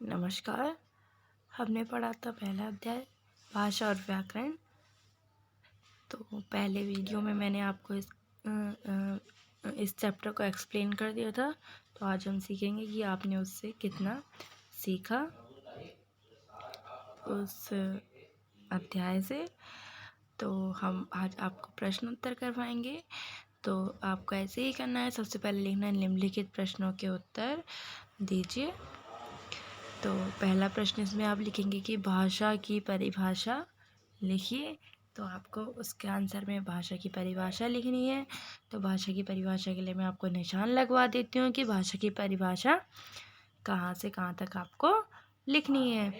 नमस्कार। हमने पढ़ा था पहला अध्याय भाषा और व्याकरण। तो पहले वीडियो में मैंने आपको इस चैप्टर को एक्सप्लेन कर दिया था। तो आज हम सीखेंगे कि आपने उससे कितना सीखा उस अध्याय से। तो हम आज आपको प्रश्न उत्तर करवाएंगे। तो आपको ऐसे ही करना है, सबसे पहले लिखना है निम्नलिखित प्रश्नों के उत्तर दीजिए। तो पहला प्रश्न इसमें आप लिखेंगे कि भाषा की परिभाषा लिखिए। तो आपको उसके आंसर में भाषा की परिभाषा लिखनी है। तो भाषा की परिभाषा के लिए मैं आपको निशान लगवा देती हूँ कि भाषा की परिभाषा कहाँ से कहाँ तक आपको लिखनी है।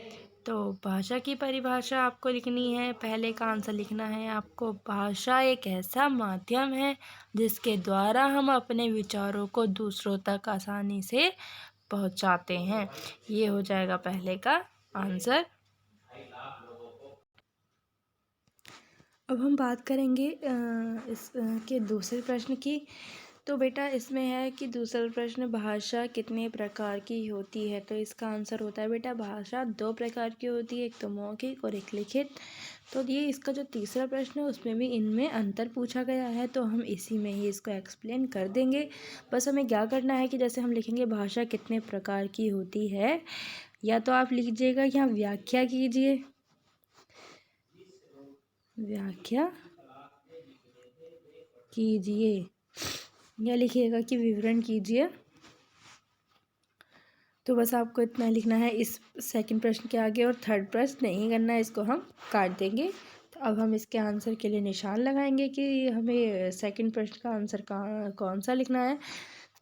तो भाषा की परिभाषा आपको लिखनी है। पहले का आंसर लिखना है आपको, भाषा एक ऐसा माध्यम है जिसके द्वारा हम अपने विचारों को दूसरों तक आसानी से पहुंचाते हैं। ये हो जाएगा पहले का आंसर। अब हम बात करेंगे इस के दूसरे प्रश्न की। तो बेटा इसमें है कि दूसरा प्रश्न, भाषा कितने प्रकार की होती है। तो इसका आंसर होता है बेटा, भाषा 2 प्रकार की होती है, एक तो मौखिक और एक लिखित। तो ये इसका जो तीसरा प्रश्न है उसमें भी इनमें अंतर पूछा गया है, तो हम इसी में ही इसको एक्सप्लेन कर देंगे। बस हमें क्या करना है कि जैसे हम लिखेंगे भाषा कितने प्रकार की होती है, या तो आप लिखिएगा यहाँ व्याख्या कीजिए, व्याख्या कीजिए, या लिखिएगा कि विवरण कीजिए। तो बस आपको इतना लिखना है इस सेकंड प्रश्न के आगे, और थर्ड प्रश्न नहीं करना है, इसको हम काट देंगे। तो अब हम इसके आंसर के लिए निशान लगाएंगे कि हमें सेकंड प्रश्न का आंसर कौन सा लिखना है।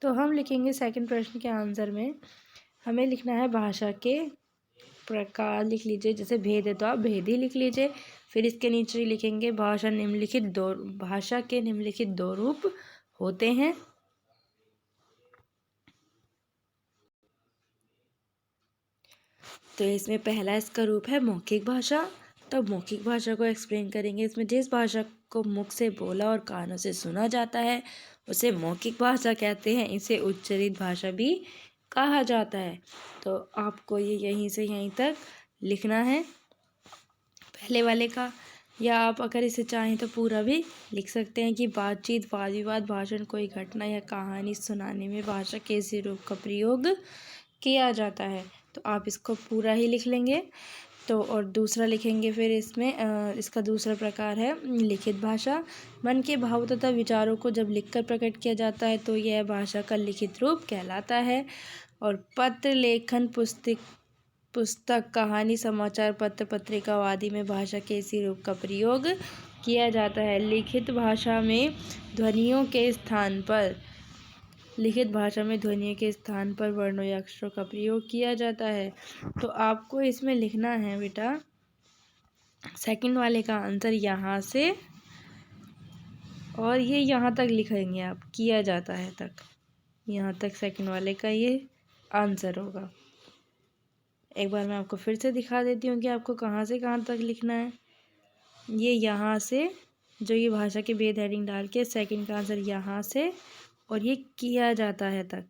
तो हम लिखेंगे सेकंड प्रश्न के आंसर में हमें लिखना है भाषा के प्रकार। लिख लीजिए, जैसे भेद है तो आप भेद ही लिख लीजिए। फिर इसके नीचे लिखेंगे भाषा के निम्नलिखित 2 रूप होते हैं। तो इसमें पहला इसका रूप है मौखिक भाषा। तो मौखिक भाषा को एक्सप्लेन करेंगे। इसमें जिस भाषा को मुख से बोला और कानों से सुना जाता है उसे मौखिक भाषा कहते हैं। इसे उच्चरित भाषा भी कहा जाता है। तो आपको ये यहीं से यहीं तक लिखना है पहले वाले का, या आप अगर इसे चाहें तो पूरा भी लिख सकते हैं कि बातचीत, वाद विवाद, भाषण, कोई घटना या कहानी सुनाने में भाषा के इसी रूप का प्रयोग किया जाता है। तो आप इसको पूरा ही लिख लेंगे। तो और दूसरा लिखेंगे फिर इसमें इसका दूसरा प्रकार है लिखित भाषा। मन के भाव तथा विचारों को जब लिखकर प्रकट किया जाता है तो यह भाषा का लिखित रूप कहलाता है। और पत्र, लेखन, पुस्तक, कहानी, समाचार पत्र, पत्रिका आदि में भाषा के इसी रूप का प्रयोग किया जाता है। लिखित भाषा में ध्वनियों के स्थान पर वर्णों या अक्षरों का प्रयोग किया जाता है। तो आपको इसमें लिखना है बेटा सेकंड वाले का आंसर यहाँ से, और ये यहाँ तक लिखेंगे आप, किया जाता है तक, यहाँ तक सेकंड वाले का ये आंसर होगा। एक बार मैं आपको फिर से दिखा देती हूँ कि आपको कहाँ से कहाँ तक लिखना है। ये यहाँ से, जो ये भाषा के भेद हेडिंग डाल के सेकंड का आंसर यहाँ से, और ये किया जाता है तक,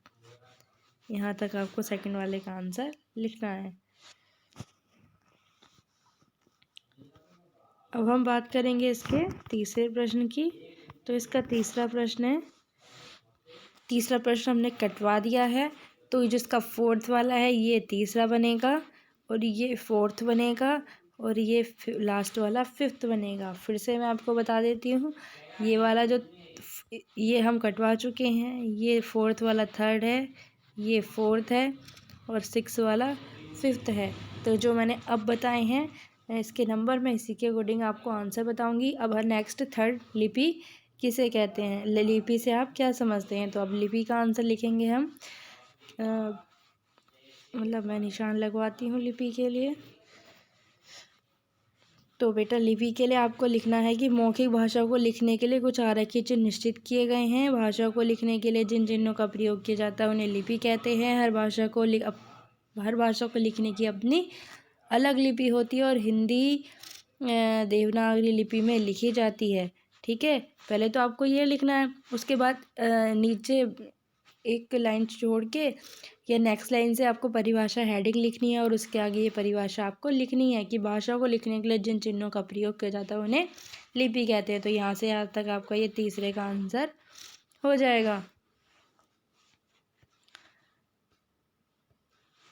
यहाँ तक आपको सेकंड वाले का आंसर लिखना है। अब हम बात करेंगे इसके तीसरे प्रश्न की। तो इसका तीसरा प्रश्न हमने कटवा दिया है। तो जिसका फोर्थ वाला है ये तीसरा बनेगा, और ये फोर्थ बनेगा, और ये लास्ट वाला फिफ्थ बनेगा। फिर से मैं आपको बता देती हूँ, ये वाला जो ये हम कटवा चुके हैं, ये फोर्थ वाला थर्ड है, ये फोर्थ है, और सिक्स वाला फिफ्थ है। तो जो मैंने अब बताए हैं इसके नंबर मैं इसी के अकॉर्डिंग आपको आंसर बताऊंगी। अब नेक्स्ट थर्ड लिपि किसे कहते हैं, लिपि से आप क्या समझते हैं। तो अब लिपि का आंसर लिखेंगे हम, मतलब मैं निशान लगवाती हूँ लिपि के लिए। तो बेटा लिपि के लिए आपको लिखना है कि मौखिक भाषा को लिखने के लिए कुछ आरक्षित चिन्ह निश्चित किए गए हैं। भाषा को लिखने के लिए जिन चिन्हों का प्रयोग किया जाता है उन्हें लिपि कहते हैं। हर भाषा को लिखने की अपनी अलग लिपि होती है, और हिंदी देवनागरी लिपि में लिखी जाती है। ठीक है, पहले तो आपको ये लिखना है। उसके बाद नीचे एक लाइन छोड़ के या नेक्स्ट लाइन से आपको परिभाषा हेडिंग लिखनी है और उसके आगे ये परिभाषा आपको लिखनी है कि भाषा को लिखने के लिए जिन चिन्हों का प्रयोग किया जाता है उन्हें लिपि कहते हैं। तो यहाँ से यहाँ तक आपका ये तीसरे का आंसर हो जाएगा।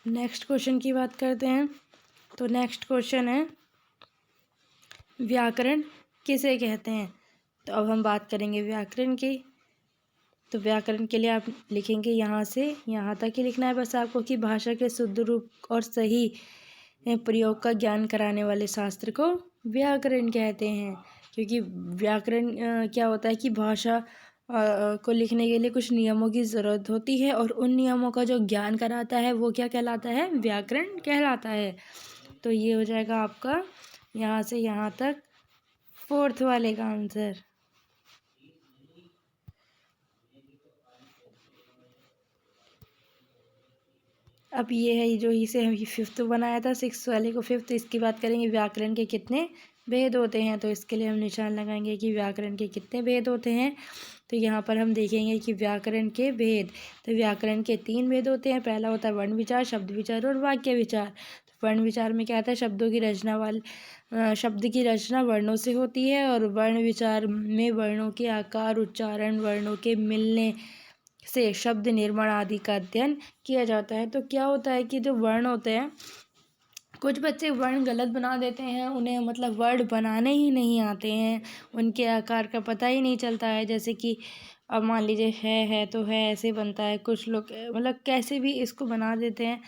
नेक्स्ट क्वेश्चन की बात करते हैं। तो नेक्स्ट क्वेश्चन है व्याकरण किसे कहते हैं। तो अब हम बात करेंगे व्याकरण की। तो व्याकरण के लिए आप लिखेंगे यहाँ से यहाँ तक ही लिखना है बस आपको कि भाषा के शुद्ध रूप और सही प्रयोग का ज्ञान कराने वाले शास्त्र को व्याकरण कहते हैं। क्योंकि व्याकरण क्या होता है कि भाषा को लिखने के लिए कुछ नियमों की ज़रूरत होती है और उन नियमों का जो ज्ञान कराता है वो क्या कहलाता है, व्याकरण कहलाता है। तो ये हो जाएगा आपका यहाँ से यहाँ तक फोर्थ वाले का आंसर। अब ये है जो इसे हम फिफ्थ बनाया था, सिक्स वाले को फिफ्थ। इसकी बात करेंगे व्याकरण के कितने भेद होते हैं। तो इसके लिए हम निशान लगाएंगे कि व्याकरण के कितने भेद होते हैं। तो यहाँ पर हम देखेंगे कि व्याकरण के भेद, तो व्याकरण के 3 भेद होते हैं। पहला होता है वर्ण विचार, शब्द विचार और वाक्य विचार। तो वर्ण विचार में क्या आता है, शब्द की रचना वर्णों से होती है और वर्ण विचार में वर्णों के आकार, उच्चारण, वर्णों के मिलने से शब्द निर्माण आदि का अध्ययन किया जाता है। तो क्या होता है कि जो वर्ण होते हैं, कुछ बच्चे वर्ण गलत बना देते हैं, उन्हें मतलब वर्ड बनाने ही नहीं आते हैं, उनके आकार का पता ही नहीं चलता है। जैसे कि अब मान लीजिए है तो है ऐसे बनता है, कुछ लोग मतलब कैसे भी इसको बना देते हैं।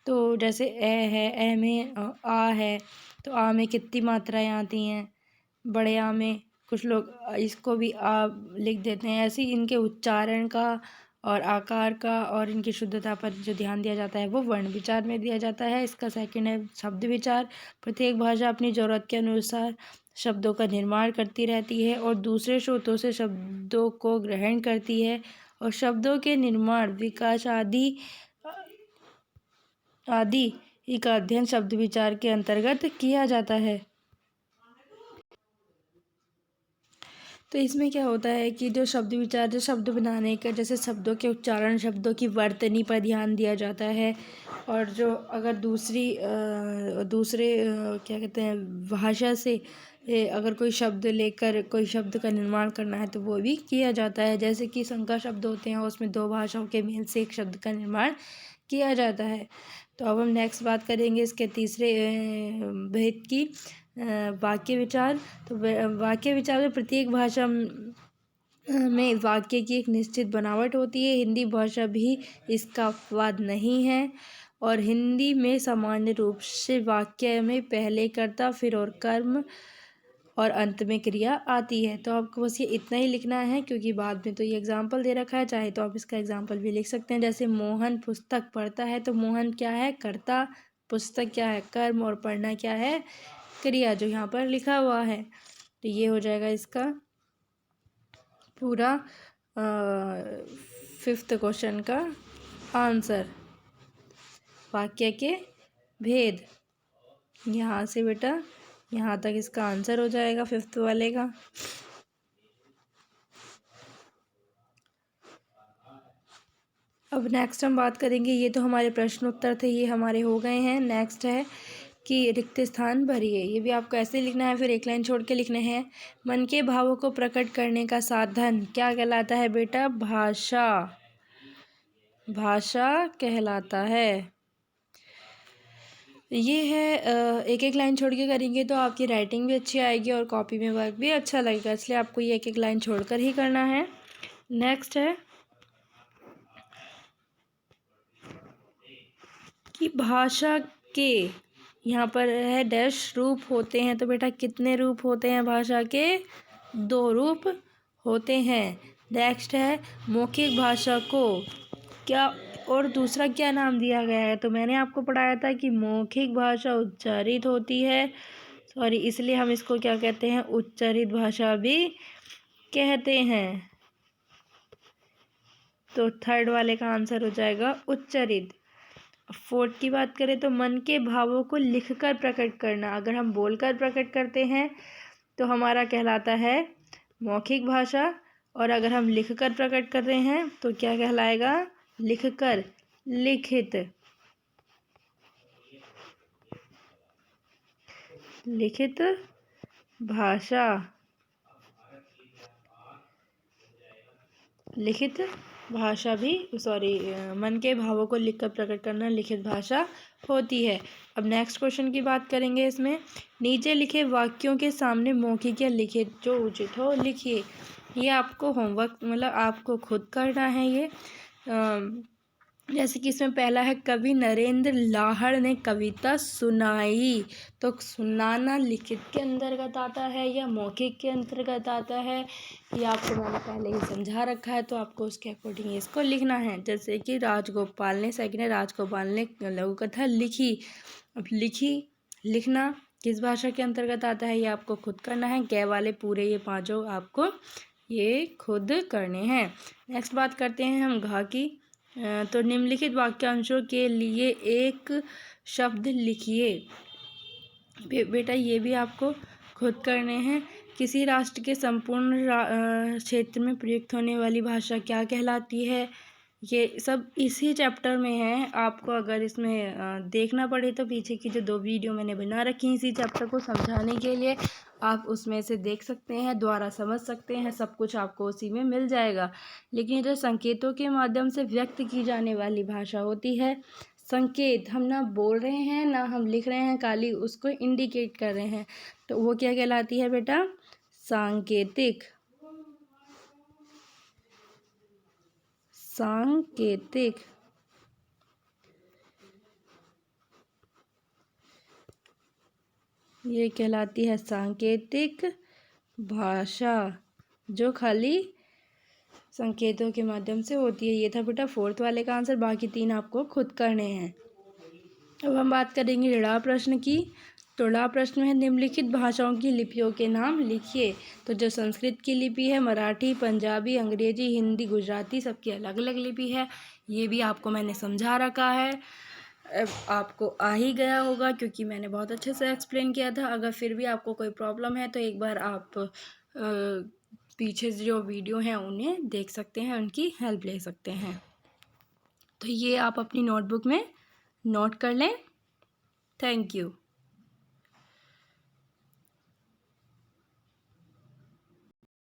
तो जैसे है, ए में आ है तो आ में कितनी मात्राएं आती हैं, बड़े आ में कुछ लोग इसको भी आ लिख देते हैं। ऐसे ही इनके उच्चारण का और आकार का और इनकी शुद्धता पर जो ध्यान दिया जाता है वो वर्ण विचार में दिया जाता है। इसका सेकंड है शब्द विचार। प्रत्येक भाषा अपनी ज़रूरत के अनुसार शब्दों का निर्माण करती रहती है और दूसरे स्रोतों से शब्दों को ग्रहण करती है और शब्दों के निर्माण, विकास आदि का अध्ययन शब्द विचार के अंतर्गत किया जाता है। तो इसमें क्या होता है कि जो शब्द विचार, जो शब्द बनाने का, जैसे शब्दों के उच्चारण, शब्दों की वर्तनी पर ध्यान दिया जाता है। और जो अगर दूसरे क्या कहते हैं भाषा से अगर कोई शब्द लेकर कोई शब्द का निर्माण करना है तो वो भी किया जाता है। जैसे कि संकर शब्द होते हैं, उसमें 2 भाषाओं के मेल से एक शब्द का निर्माण किया जाता है। तो अब हम नेक्स्ट बात करेंगे इसके तीसरे भेद की, वाक्य विचार। तो वाक्य विचार में प्रत्येक भाषा में वाक्य की एक निश्चित बनावट होती है। हिंदी भाषा भी इसका अपवाद नहीं है और हिंदी में सामान्य रूप से वाक्य में पहले कर्ता, फिर और कर्म और अंत में क्रिया आती है। तो आपको बस ये इतना ही लिखना है क्योंकि बाद में तो ये एग्जाम्पल दे रखा है, चाहे तो आप इसका एग्जाम्पल भी लिख सकते हैं। जैसे मोहन पुस्तक पढ़ता है, तो मोहन क्या है, कर्ता, पुस्तक क्या है, कर्म, और पढ़ना क्या है, क्रिया, जो यहाँ पर लिखा हुआ है। तो ये हो जाएगा इसका पूरा 5th क्वेश्चन का आंसर, वाक्य के भेद। यहाँ से बेटा यहाँ तक इसका आंसर हो जाएगा 5th वाले का। अब नेक्स्ट हम बात करेंगे, ये तो हमारे प्रश्न उत्तर थे, ये हमारे हो गए हैं। नेक्स्ट है कि रिक्त स्थान भरिए। ये भी आपको ऐसे लिखना है, फिर एक लाइन छोड़ के लिखने हैं। मन के भावों को प्रकट करने का साधन क्या कहलाता है बेटा, भाषा। भाषा कहलाता है। ये है एक एक लाइन छोड़ के करेंगे तो आपकी राइटिंग भी अच्छी आएगी और कॉपी में वर्क भी अच्छा लगेगा, इसलिए आपको ये एक एक लाइन छोड़कर ही करना है। नेक्स्ट है कि भाषा के, यहाँ पर है डैश रूप होते हैं। तो बेटा कितने रूप होते हैं भाषा के, 2 रूप होते हैं। नेक्स्ट है मौखिक भाषा को क्या और दूसरा क्या नाम दिया गया है। तो मैंने आपको पढ़ाया था कि मौखिक भाषा उच्चारित होती है, सॉरी, इसलिए हम इसको क्या कहते हैं, उच्चारित भाषा भी कहते हैं। तो 3rd वाले का आंसर हो जाएगा उच्चारित। 4th की बात करें तो मन के भावों को लिखकर प्रकट करना। अगर हम बोलकर प्रकट करते हैं तो हमारा कहलाता है मौखिक भाषा, और अगर हम लिखकर प्रकट कर रहे हैं तो क्या कहलाएगा, लिखकर, लिखित, लिखित भाषा, लिखित भाषा भी मन के भावों को लिखकर प्रकट करना लिखित भाषा होती है। अब नेक्स्ट क्वेश्चन की बात करेंगे। इसमें नीचे लिखे वाक्यों के सामने मौखिक या लिखित जो उचित हो लिखिए। ये आपको होमवर्क मतलब आपको खुद करना है ये। जैसे कि इसमें पहला है, कवि नरेंद्र लाहड़ ने कविता सुनाई। तो सुनाना लिखित के अंतर्गत आता है या मौखिक के अंतर्गत आता है, ये आपको मैंने पहले ही समझा रखा है, तो आपको उसके अकॉर्डिंग इसको लिखना है। जैसे कि राजगोपाल ने, सेकंड है, राजगोपाल ने लघु कथा लिखी। अब लिखना किस भाषा के अंतर्गत आता है, ये आपको खुद करना है। कै वाले पूरे ये पांचों आपको ये खुद करने हैं। नेक्स्ट बात करते हैं हम घा की। तो निम्नलिखित वाक्यांशों के लिए एक शब्द लिखिए। बेटा ये भी आपको खुद करने हैं। किसी राष्ट्र के संपूर्ण क्षेत्र में प्रयुक्त होने वाली भाषा क्या कहलाती है, ये सब इसी चैप्टर में है। आपको अगर इसमें देखना पड़े तो पीछे की जो 2 वीडियो मैंने बना रखी हैं इसी चैप्टर को समझाने के लिए, आप उसमें से देख सकते हैं, द्वारा समझ सकते हैं, सब कुछ आपको उसी में मिल जाएगा। लेकिन जो संकेतों के माध्यम से व्यक्त की जाने वाली भाषा होती है, संकेत हम ना बोल रहे हैं ना हम लिख रहे हैं, खाली उसको इंडिकेट कर रहे हैं, तो वो क्या कहलाती है बेटा, सांकेतिक। सांकेतिक ये कहलाती है सांकेतिक भाषा, जो खाली संकेतों के माध्यम से होती है। ये था बेटा 4th वाले का आंसर, बाकी 3 आपको खुद करने हैं। अब हम बात करेंगे ऋणा प्रश्न की। तो ऋणा प्रश्न है, निम्नलिखित भाषाओं की लिपियों के नाम लिखिए। तो जो संस्कृत की लिपि है, मराठी, पंजाबी, अंग्रेजी, हिंदी, गुजराती, सबकी अलग अलग लिपि है। ये भी आपको मैंने समझा रखा है। अब आपको आ ही गया होगा क्योंकि मैंने बहुत अच्छे से एक्सप्लेन किया था। अगर फिर भी आपको कोई प्रॉब्लम है तो एक बार आप पीछे जो वीडियो हैं उन्हें देख सकते हैं, उनकी हेल्प ले सकते हैं। तो ये आप अपनी नोटबुक में नोट कर लें। Thank you.